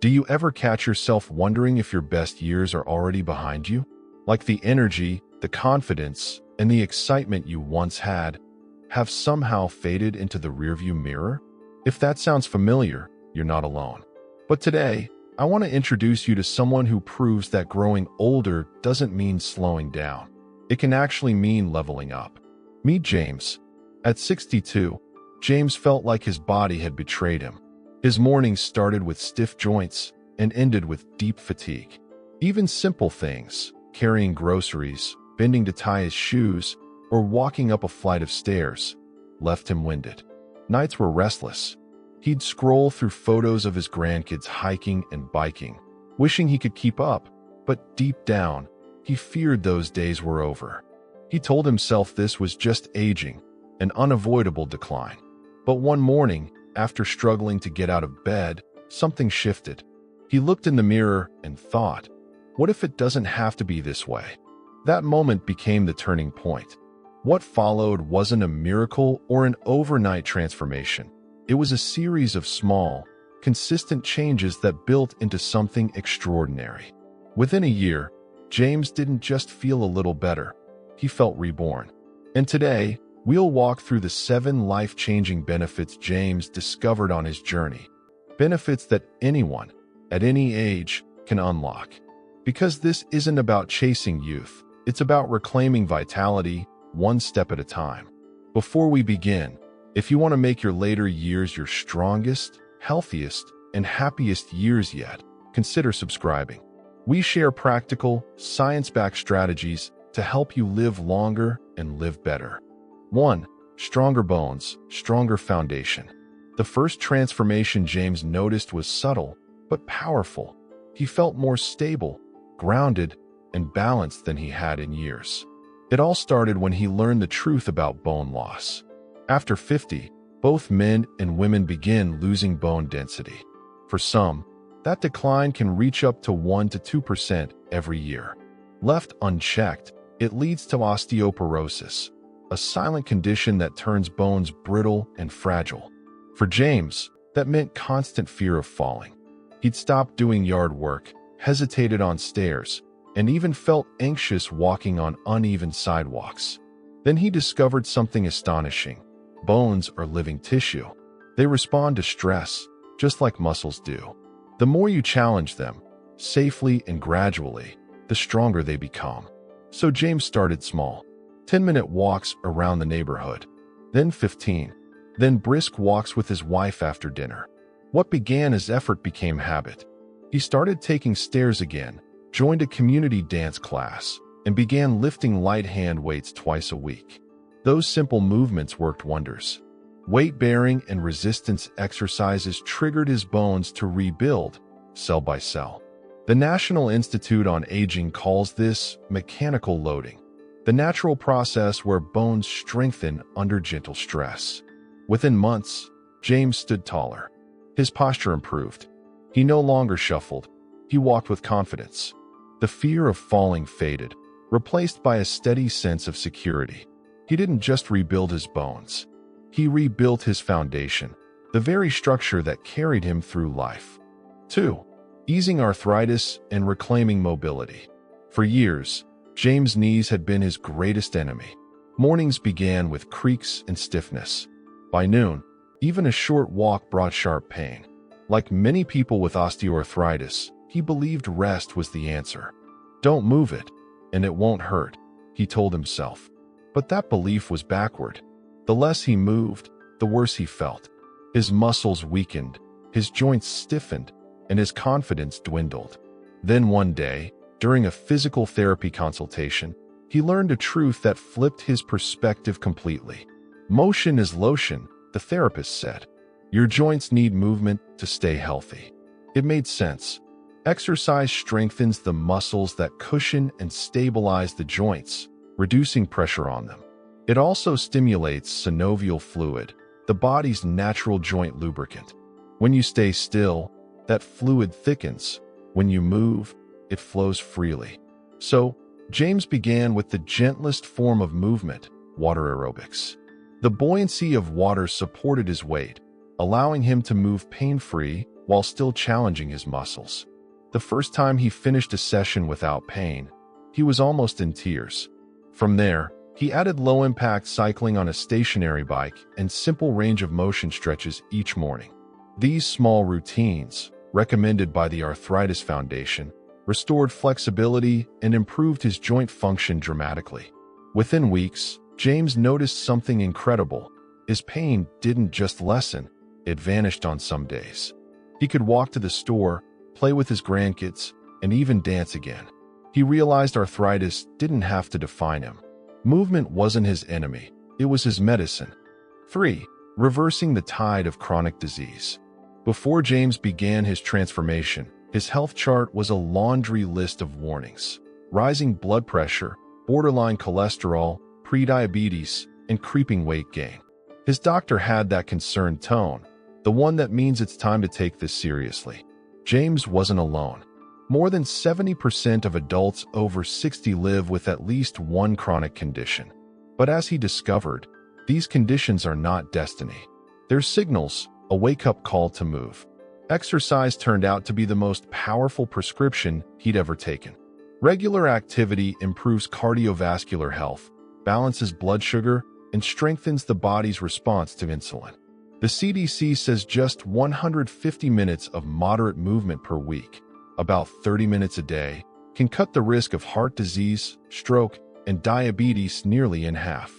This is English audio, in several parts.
Do you ever catch yourself wondering if your best years are already behind you? Like the energy, the confidence, and the excitement you once had have somehow faded into the rearview mirror? If that sounds familiar, you're not alone. But today, I want to introduce you to someone who proves that growing older doesn't mean slowing down. It can actually mean leveling up. Meet James. At 62, James felt like his body had betrayed him. His mornings started with stiff joints and ended with deep fatigue. Even simple things, carrying groceries, bending to tie his shoes, or walking up a flight of stairs, left him winded. Nights were restless. He'd scroll through photos of his grandkids hiking and biking, wishing he could keep up, but deep down, he feared those days were over. He told himself this was just aging, an unavoidable decline. But one morning, after struggling to get out of bed, something shifted. He looked in the mirror and thought, what if it doesn't have to be this way? That moment became the turning point. What followed wasn't a miracle or an overnight transformation. It was a series of small, consistent changes that built into something extraordinary. Within a year, James didn't just feel a little better. He felt reborn. And today, we'll walk through the 7 life-changing benefits James discovered on his journey. Benefits that anyone, at any age, can unlock. Because this isn't about chasing youth, it's about reclaiming vitality, one step at a time. Before we begin, if you want to make your later years your strongest, healthiest, and happiest years yet, consider subscribing. We share practical, science-backed strategies to help you live longer and live better. 1. Stronger bones, stronger foundation. The first transformation James noticed was subtle, but powerful. He felt more stable, grounded, and balanced than he had in years. It all started when he learned the truth about bone loss. After 50, both men and women begin losing bone density. For some, that decline can reach up to 1 to 2% every year. Left unchecked, it leads to osteoporosis, a silent condition that turns bones brittle and fragile. For James, that meant constant fear of falling. He'd stopped doing yard work, hesitated on stairs, and even felt anxious walking on uneven sidewalks. Then he discovered something astonishing. Bones are living tissue. They respond to stress, just like muscles do. The more you challenge them, safely and gradually, the stronger they become. So James started small. 10-minute walks around the neighborhood. Then 15. Then brisk walks with his wife after dinner. What began as effort became habit. He started taking stairs again, joined a community dance class, and began lifting light hand weights twice a week. Those simple movements worked wonders. Weight-bearing and resistance exercises triggered his bones to rebuild, cell by cell. The National Institute on Aging calls this mechanical loading, the natural process where bones strengthen under gentle stress. Within months, James stood taller. His posture improved. He no longer shuffled. He walked with confidence. The fear of falling faded, replaced by a steady sense of security. He didn't just rebuild his bones. He rebuilt his foundation, the very structure that carried him through life. 2. Easing arthritis and reclaiming mobility. For years, James' knees had been his greatest enemy. Mornings began with creaks and stiffness. By noon, even a short walk brought sharp pain. Like many people with osteoarthritis, he believed rest was the answer. Don't move it, and it won't hurt, he told himself. But that belief was backward. The less he moved, the worse he felt. His muscles weakened, his joints stiffened, and his confidence dwindled. Then one day, during a physical therapy consultation, he learned a truth that flipped his perspective completely. Motion is lotion, the therapist said. Your joints need movement to stay healthy. It made sense. Exercise strengthens the muscles that cushion and stabilize the joints, reducing pressure on them. It also stimulates synovial fluid, the body's natural joint lubricant. When you stay still, that fluid thickens. When you move, it flows freely. So, James began with the gentlest form of movement, water aerobics. The buoyancy of water supported his weight, allowing him to move pain-free while still challenging his muscles. The first time he finished a session without pain, he was almost in tears. From there, he added low-impact cycling on a stationary bike and simple range-of-motion stretches each morning. These small routines, recommended by the Arthritis Foundation, restored flexibility and improved his joint function dramatically. Within weeks, James noticed something incredible. His pain didn't just lessen, it vanished on some days. He could walk to the store, play with his grandkids, and even dance again. He realized arthritis didn't have to define him. Movement wasn't his enemy, it was his medicine. 3. Reversing the tide of chronic disease. Before James began his transformation, his health chart was a laundry list of warnings: rising blood pressure, borderline cholesterol, prediabetes, and creeping weight gain. His doctor had that concerned tone, the one that means it's time to take this seriously. James wasn't alone. More than 70% of adults over 60 live with at least one chronic condition. But as he discovered, these conditions are not destiny. They're signals, a wake-up call to move. Exercise turned out to be the most powerful prescription he'd ever taken. Regular activity improves cardiovascular health, balances blood sugar, and strengthens the body's response to insulin. The CDC says just 150 minutes of moderate movement per week, about 30 minutes a day, can cut the risk of heart disease, stroke, and diabetes nearly in half.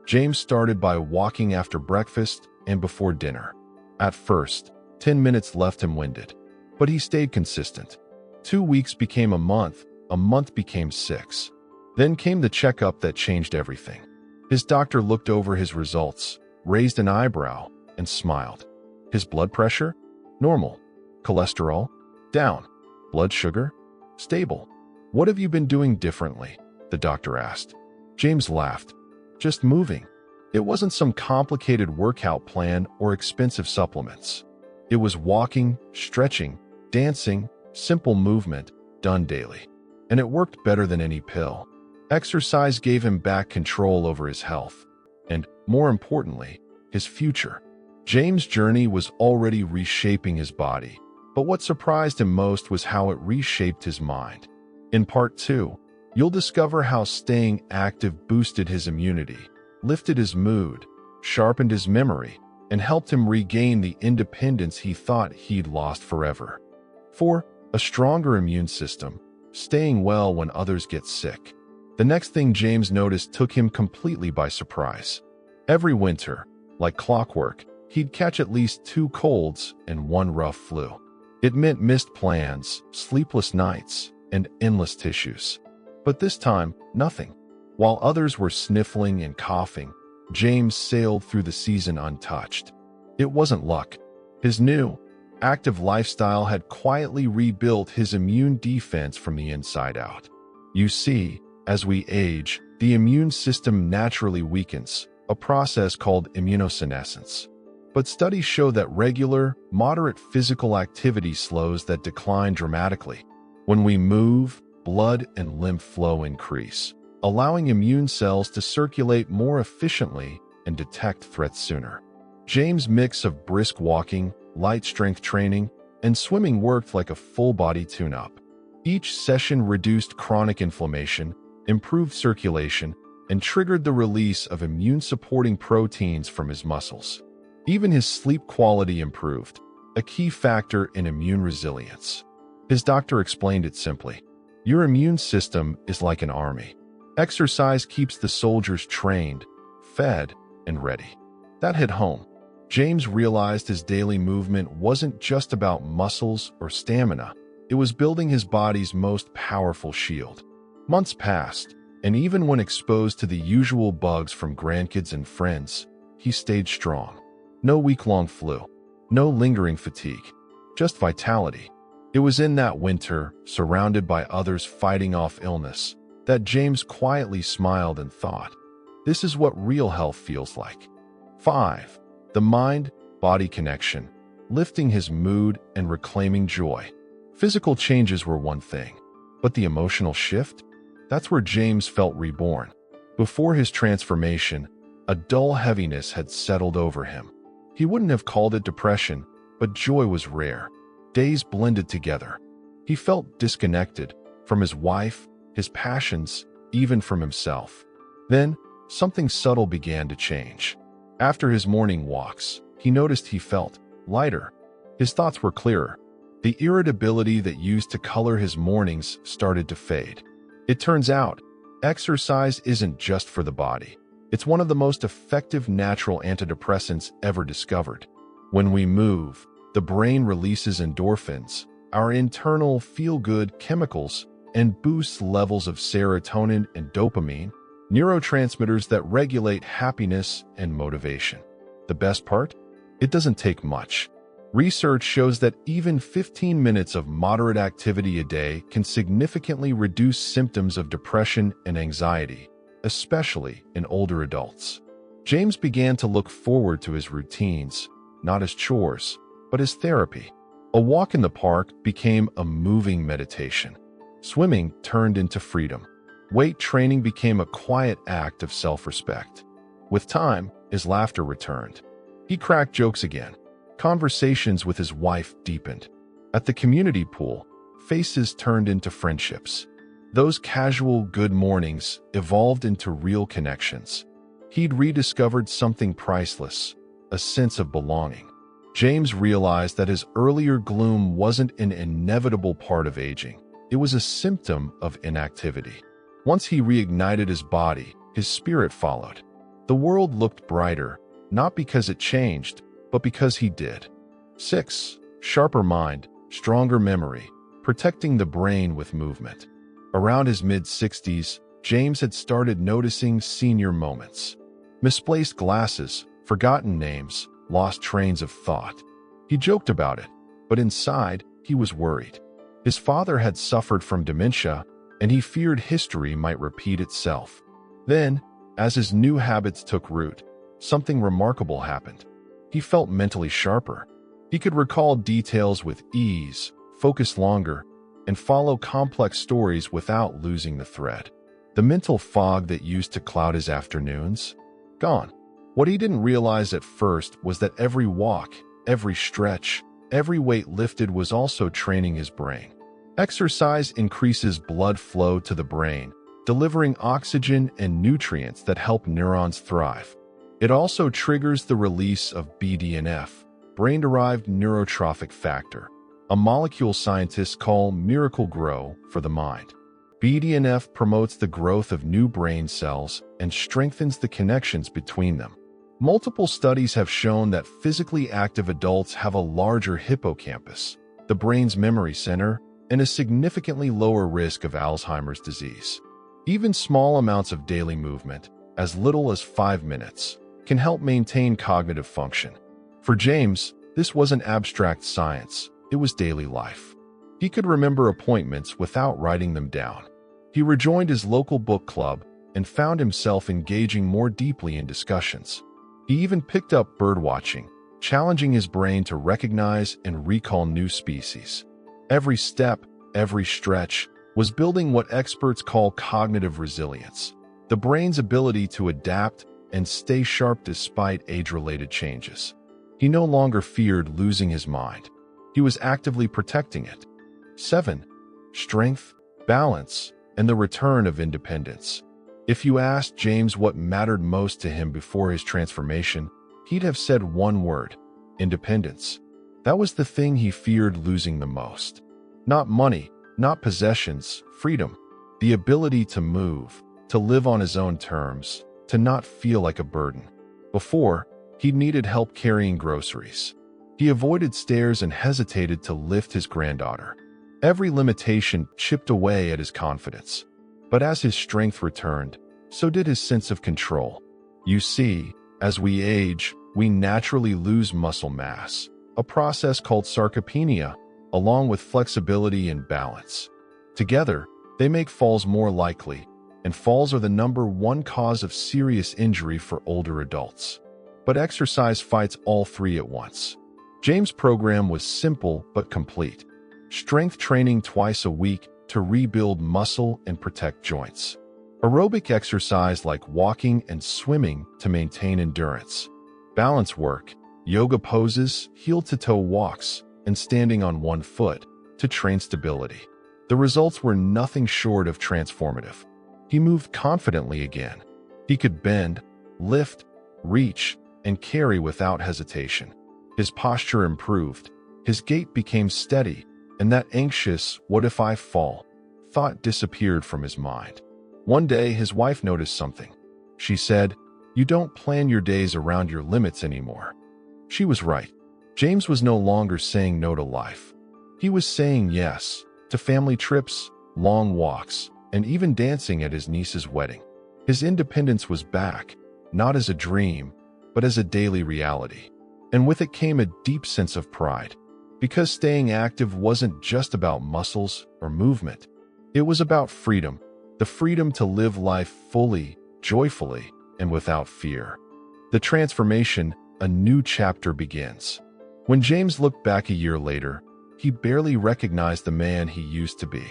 James started by walking after breakfast and before dinner. At first, 10 minutes left him winded, but he stayed consistent. 2 weeks became a month became 6. Then came the checkup that changed everything. His doctor looked over his results, raised an eyebrow, and smiled. His blood pressure? Normal. Cholesterol? Down. Blood sugar? Stable. "What have you been doing differently?" the doctor asked. James laughed. "Just moving." It wasn't some complicated workout plan or expensive supplements. It was walking, stretching, dancing, simple movement, done daily. And it worked better than any pill. Exercise gave him back control over his health. And, more importantly, his future. James' journey was already reshaping his body. But what surprised him most was how it reshaped his mind. In Part 2, you'll discover how staying active boosted his immunity, lifted his mood, sharpened his memory, and helped him regain the independence he thought he'd lost forever. 4. A stronger immune system, staying well when others get sick. The next thing James noticed took him completely by surprise. Every winter, like clockwork, he'd catch at least 2 colds and 1 rough flu. It meant missed plans, sleepless nights, and endless tissues. But this time, nothing. While others were sniffling and coughing, James sailed through the season untouched. It wasn't luck. His new, active lifestyle had quietly rebuilt his immune defense from the inside out. You see, as we age, the immune system naturally weakens, a process called immunosenescence. But studies show that regular, moderate physical activity slows that decline dramatically. When we move, blood and lymph flow increase, allowing immune cells to circulate more efficiently and detect threats sooner. James' mix of brisk walking, light strength training, and swimming worked like a full-body tune-up. Each session reduced chronic inflammation, improved circulation, and triggered the release of immune-supporting proteins from his muscles. Even his sleep quality improved, a key factor in immune resilience. His doctor explained it simply. Your immune system is like an army. Exercise keeps the soldiers trained, fed, and ready. That hit home. James realized his daily movement wasn't just about muscles or stamina. It was building his body's most powerful shield. Months passed, and even when exposed to the usual bugs from grandkids and friends, he stayed strong. No week-long flu, no lingering fatigue, just vitality. It was in that winter, surrounded by others fighting off illness, that James quietly smiled and thought, this is what real health feels like. 5. The mind-body connection, lifting his mood and reclaiming joy. Physical changes were one thing, but the emotional shift? That's where James felt reborn. Before his transformation, a dull heaviness had settled over him. He wouldn't have called it depression, but joy was rare. Days blended together. He felt disconnected from his wife, his passions, even from himself. Then, something subtle began to change. After his morning walks, he noticed he felt lighter. His thoughts were clearer. The irritability that used to color his mornings started to fade. It turns out, exercise isn't just for the body. It's one of the most effective natural antidepressants ever discovered. When we move, the brain releases endorphins, our internal feel-good chemicals, and boosts levels of serotonin and dopamine, neurotransmitters that regulate happiness and motivation. The best part? It doesn't take much. Research shows that even 15 minutes of moderate activity a day can significantly reduce symptoms of depression and anxiety, especially in older adults. James began to look forward to his routines, not as chores, but as therapy. A walk in the park became a moving meditation. Swimming turned into freedom. Weight training became a quiet act of self-respect. With time, his laughter returned. He cracked jokes again. Conversations with his wife deepened. At the community pool, faces turned into friendships. Those casual good mornings evolved into real connections. He'd rediscovered something priceless, a sense of belonging. James realized that his earlier gloom wasn't an inevitable part of aging. It was a symptom of inactivity. Once he reignited his body, his spirit followed. The world looked brighter, not because it changed, but because he did. 6. Sharper mind, stronger memory, protecting the brain with movement. Around his mid-60s, James had started noticing senior moments. Misplaced glasses, forgotten names, lost trains of thought. He joked about it, but inside, he was worried. His father had suffered from dementia, and he feared history might repeat itself. Then, as his new habits took root, something remarkable happened. He felt mentally sharper. He could recall details with ease, focus longer, and follow complex stories without losing the thread. The mental fog that used to cloud his afternoons? Gone. What he didn't realize at first was that every walk, every stretch, every weight lifted was also training his brain. Exercise increases blood flow to the brain, delivering oxygen and nutrients that help neurons thrive. It also triggers the release of BDNF, brain-derived neurotrophic factor, a molecule scientists call miracle grow for the mind. BDNF promotes the growth of new brain cells and strengthens the connections between them. Multiple studies have shown that physically active adults have a larger hippocampus, the brain's memory center, and a significantly lower risk of Alzheimer's disease. Even small amounts of daily movement, as little as 5 minutes, can help maintain cognitive function. For James, this wasn't abstract science, it was daily life. He could remember appointments without writing them down. He rejoined his local book club and found himself engaging more deeply in discussions. He even picked up birdwatching, challenging his brain to recognize and recall new species. Every step, every stretch, was building what experts call cognitive resilience, the brain's ability to adapt and stay sharp despite age-related changes. He no longer feared losing his mind. He was actively protecting it. 7. Strength, balance, and the return of independence. If you asked James what mattered most to him before his transformation, he'd have said one word: independence. That was the thing he feared losing the most. Not money, not possessions, freedom. The ability to move, to live on his own terms, to not feel like a burden. Before, he needed help carrying groceries. He avoided stairs and hesitated to lift his granddaughter. Every limitation chipped away at his confidence. But as his strength returned, so did his sense of control. You see, as we age, we naturally lose muscle mass, a process called sarcopenia, along with flexibility and balance. Together, they make falls more likely, and falls are the #1 cause of serious injury for older adults. But exercise fights all three at once. James' program was simple but complete. Strength training twice a week to rebuild muscle and protect joints. Aerobic exercise like walking and swimming to maintain endurance. Balance work, yoga poses, heel-to-toe walks, and standing on one foot to train stability. The results were nothing short of transformative. He moved confidently again. He could bend, lift, reach, and carry without hesitation. His posture improved, his gait became steady, and that anxious, "what if I fall?" thought disappeared from his mind. One day, his wife noticed something. She said, "You don't plan your days around your limits anymore." She was right. James was no longer saying no to life. He was saying yes to family trips, long walks, and even dancing at his niece's wedding. His independence was back, not as a dream, but as a daily reality. And with it came a deep sense of pride, because staying active wasn't just about muscles or movement. It was about freedom, the freedom to live life fully, joyfully, and without fear. The transformation, a new chapter begins. When James looked back a year later, he barely recognized the man he used to be.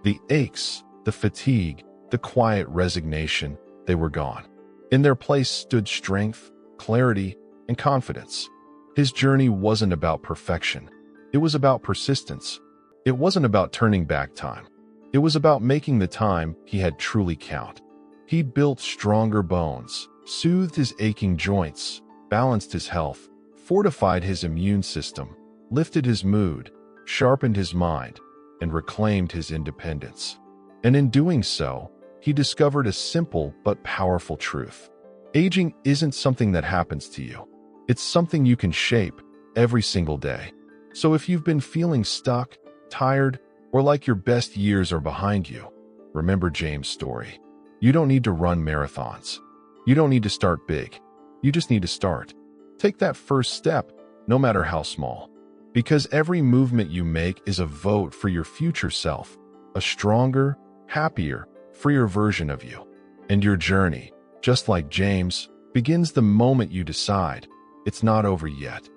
The aches, the fatigue, the quiet resignation, they were gone. In their place stood strength, clarity, and confidence. His journey wasn't about perfection. It was about persistence. It wasn't about turning back time. It was about making the time he had truly count. He built stronger bones, soothed his aching joints, balanced his health, fortified his immune system, lifted his mood, sharpened his mind, and reclaimed his independence. And in doing so, he discovered a simple but powerful truth. Aging isn't something that happens to you. It's something you can shape every single day. So if you've been feeling stuck, tired, or like your best years are behind you, remember James' story. You don't need to run marathons. You don't need to start big. You just need to start. Take that first step, no matter how small. Because every movement you make is a vote for your future self, a stronger, happier, freer version of you. And your journey, just like James, begins the moment you decide it's not over yet.